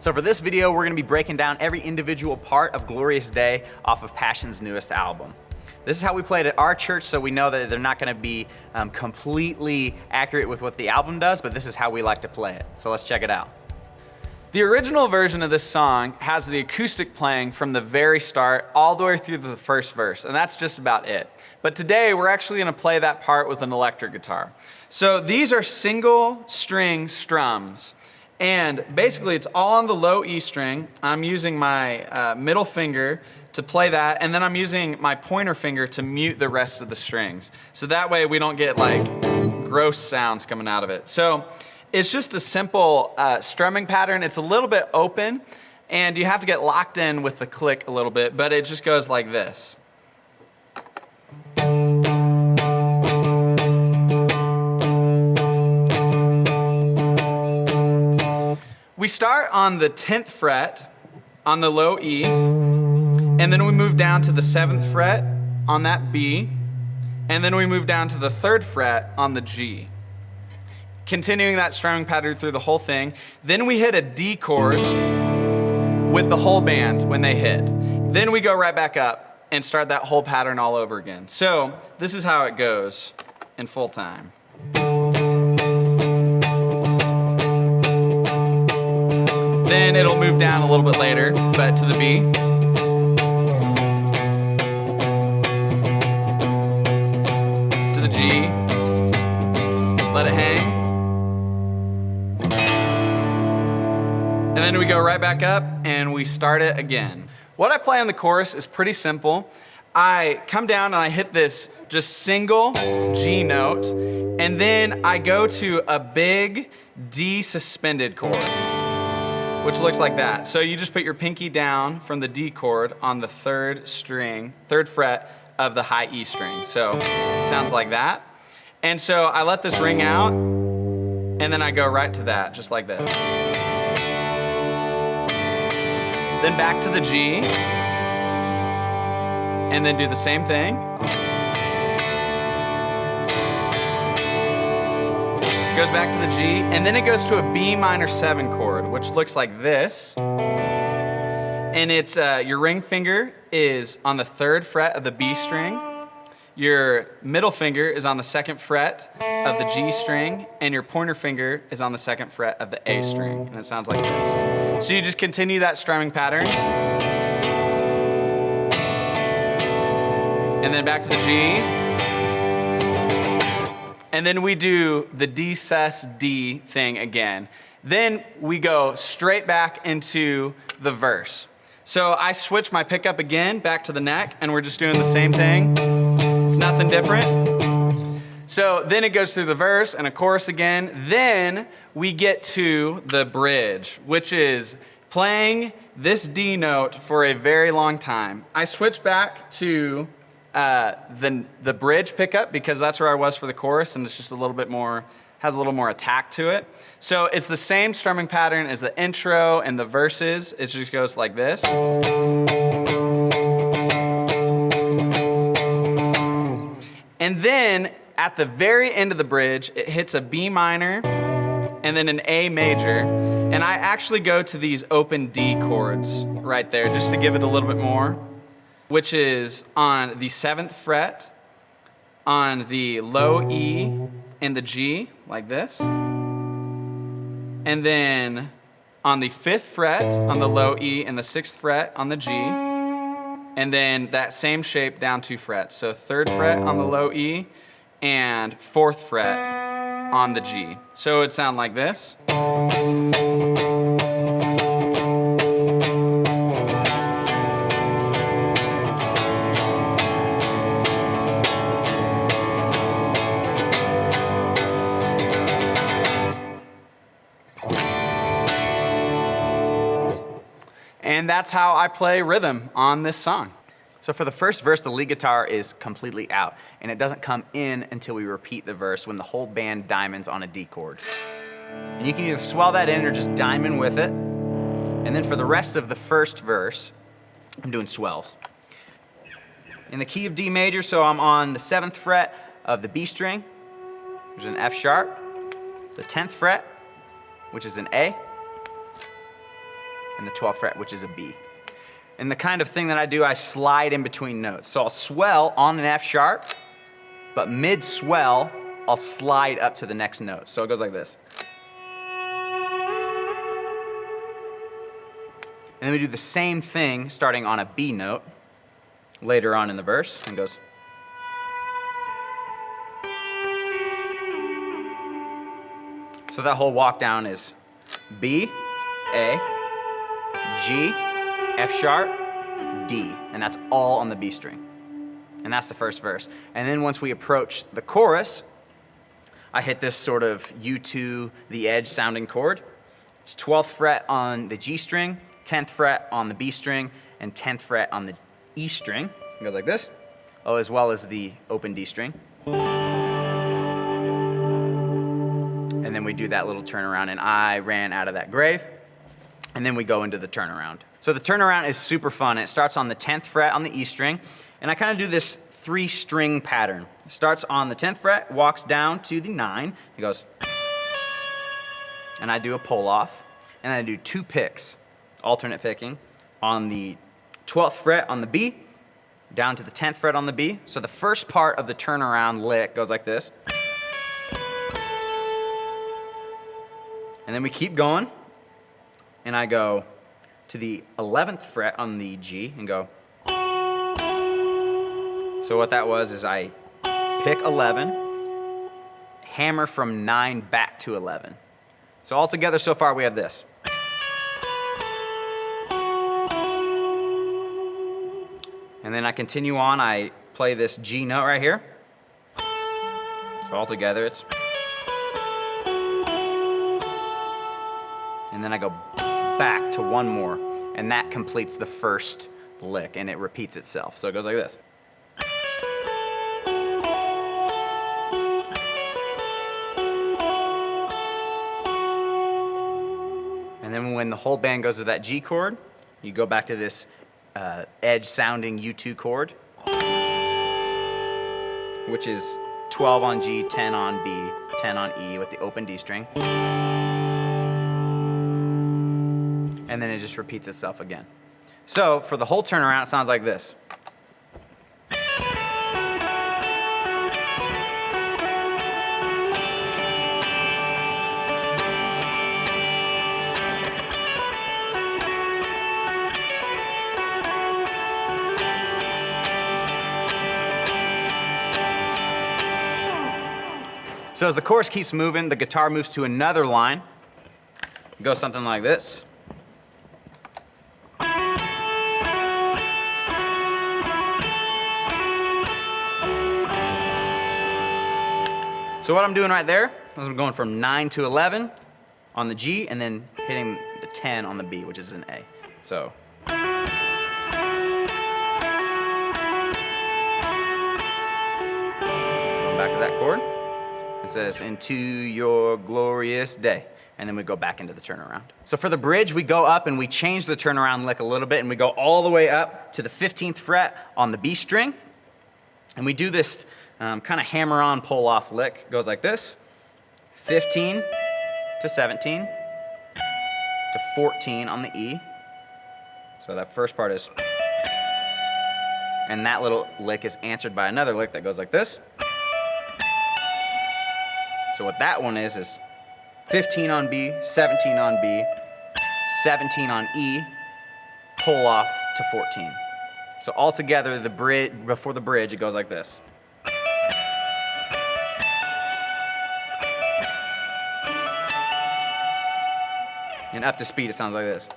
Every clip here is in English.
So for this video, we're gonna be breaking down every individual part of Glorious Day off of Passion's newest album. This is how we play it at our church, so we know that they're not gonna be completely accurate with what the album does, but this is how we like to play it. So let's check it out. The original version of this song has the acoustic playing from the very start all the way through the first verse, and that's just about it. But today, we're actually gonna play that part with an electric guitar. So these are single string strums, and basically it's all on the low E string. I'm using my middle finger to play that, and then I'm using my pointer finger to mute the rest of the strings. So that way we don't get like gross sounds coming out of it. So it's just a simple strumming pattern. It's a little bit open, and you have to get locked in with the click a little bit, but it just goes like this. We start on the 10th fret on the low E, and then we move down to the 7th fret on that B, and then we move down to the 3rd fret on the G. Continuing that strumming pattern through the whole thing. Then we hit a D chord with the whole band when they hit. Then we go right back up and start that whole pattern all over again. So this is how it goes in full time. Then it'll move down a little bit later, but to the B. To the G. Let it hang. And then we go right back up and we start it again. What I play on the chorus is pretty simple. I come down and I hit this just single G note, and then I go to a big D suspended chord, which looks like that. So you just put your pinky down from the D chord on the 3rd fret of the high E string. So it sounds like that. And so I let this ring out, and then I go right to that, just like this. Then back to the G, and then do the same thing. Goes back to the G, and then it goes to a B minor 7 chord, which looks like this. And it's your ring finger is on the 3rd fret of the B string. Your middle finger is on the 2nd fret of the G string, and your pointer finger is on the 2nd fret of the A string, and it sounds like this. So you just continue that strumming pattern, and then back to the G, and then we do the D sus D thing again. Then we go straight back into the verse. So I switch my pickup again back to the neck, and we're just doing the same thing. It's nothing different. So then it goes through the verse and a chorus again. Then we get to the bridge, which is playing this D note for a very long time. I switch back to the bridge pickup because that's where I was for the chorus, and it's just a little bit more, has a little more attack to it. So it's the same strumming pattern as the intro and the verses. It just goes like this. And then at the very end of the bridge, it hits a B minor and then an A major. And I actually go to these open D chords right there just to give it a little bit more, which is on the 7th fret, on the low E and the G, like this. And then on the 5th fret, on the low E and the 6th fret on the G. And then that same shape down 2 frets. So 3rd fret on the low E and 4th fret on the G. So it would sound like this. And that's how I play rhythm on this song. So for the first verse, the lead guitar is completely out, and it doesn't come in until we repeat the verse when the whole band diamonds on a D chord. And you can either swell that in or just diamond with it. And then for the rest of the first verse, I'm doing swells. In the key of D major, so I'm on the 7th fret of the B string, which is an F sharp, the 10th fret, which is an A, and the 12th fret, which is a B. And the kind of thing that I do, I slide in between notes. So I'll swell on an F sharp, but mid-swell, I'll slide up to the next note. So it goes like this. And then we do the same thing starting on a B note later on in the verse, and goes. So that whole walk down is B, A, G, F sharp, D, and that's all on the B string. And that's the first verse. And then once we approach the chorus, I hit this sort of U2, the edge sounding chord. It's 12th fret on the G string, 10th fret on the B string, and 10th fret on the E string. It goes like this. Oh, as well as the open D string. And then we do that little turnaround, and I ran out of that grave. And then we go into the turnaround. So the turnaround is super fun. It starts on the 10th fret on the E string, and I kind of do this 3-string pattern. It starts on the 10th fret, walks down to the 9, it goes, and I do a pull off, and I do 2 picks, alternate picking, on the 12th fret on the B, down to the 10th fret on the B. So the first part of the turnaround lick goes like this. And then we keep going, and I go to the 11th fret on the G and go. So what that was is I pick 11, hammer from 9 back to 11. So all together so far we have this. And then I continue on, I play this G note right here. So all together it's. And then I go back to one more, and that completes the first lick, and it repeats itself. So it goes like this. And then when the whole band goes to that G chord, you go back to this edge sounding U2 chord, which is 12 on G, 10 on B, 10 on E with the open D string. And then it just repeats itself again. So for the whole turnaround, it sounds like this. So as the chorus keeps moving, the guitar moves to another line. It goes something like this. So what I'm doing right there is I'm going from 9 to 11 on the G, and then hitting the 10 on the B, which is an A. So. Going back to that chord. It says, into your glorious day. And then we go back into the turnaround. So for the bridge, we go up and we change the turnaround lick a little bit, and we go all the way up to the 15th fret on the B string. And we do this kind of hammer-on, pull-off lick. It goes like this. 15 to 17 to 14 on the E. So that first part is. And that little lick is answered by another lick that goes like this. So what that one is 15 on B, 17 on B, 17 on E, pull off to 14. So altogether, the bridge, before the bridge, it goes like this. And up to speed, it sounds like this.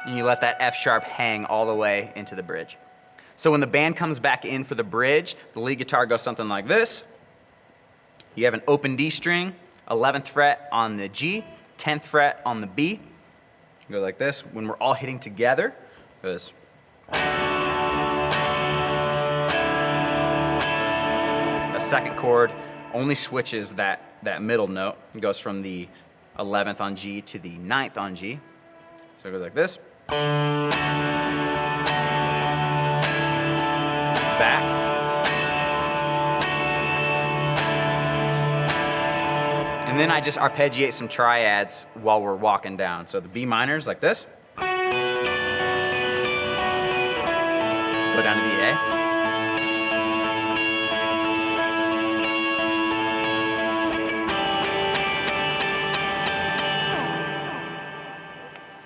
And you let that F sharp hang all the way into the bridge. So when the band comes back in for the bridge, the lead guitar goes something like this. You have an open D string, 11th fret on the G, 10th fret on the B. It goes like this. When we're all hitting together, it goes. A second chord only switches that middle note. It goes from the 11th on G to the 9th on G. So it goes like this. Back. And then I just arpeggiate some triads while we're walking down. So the B minors like this. Go down to the A.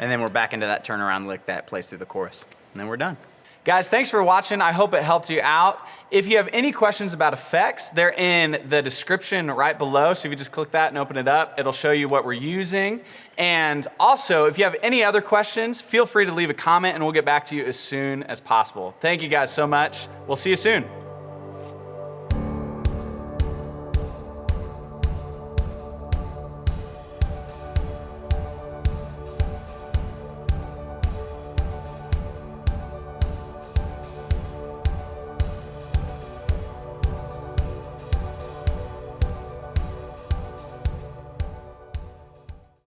And then we're back into that turnaround lick that plays through the chorus. And then we're done. Guys, thanks for watching. I hope it helped you out. If you have any questions about effects, they're in the description right below. So if you just click that and open it up, it'll show you what we're using. And also, if you have any other questions, feel free to leave a comment and we'll get back to you as soon as possible. Thank you guys so much. We'll see you soon.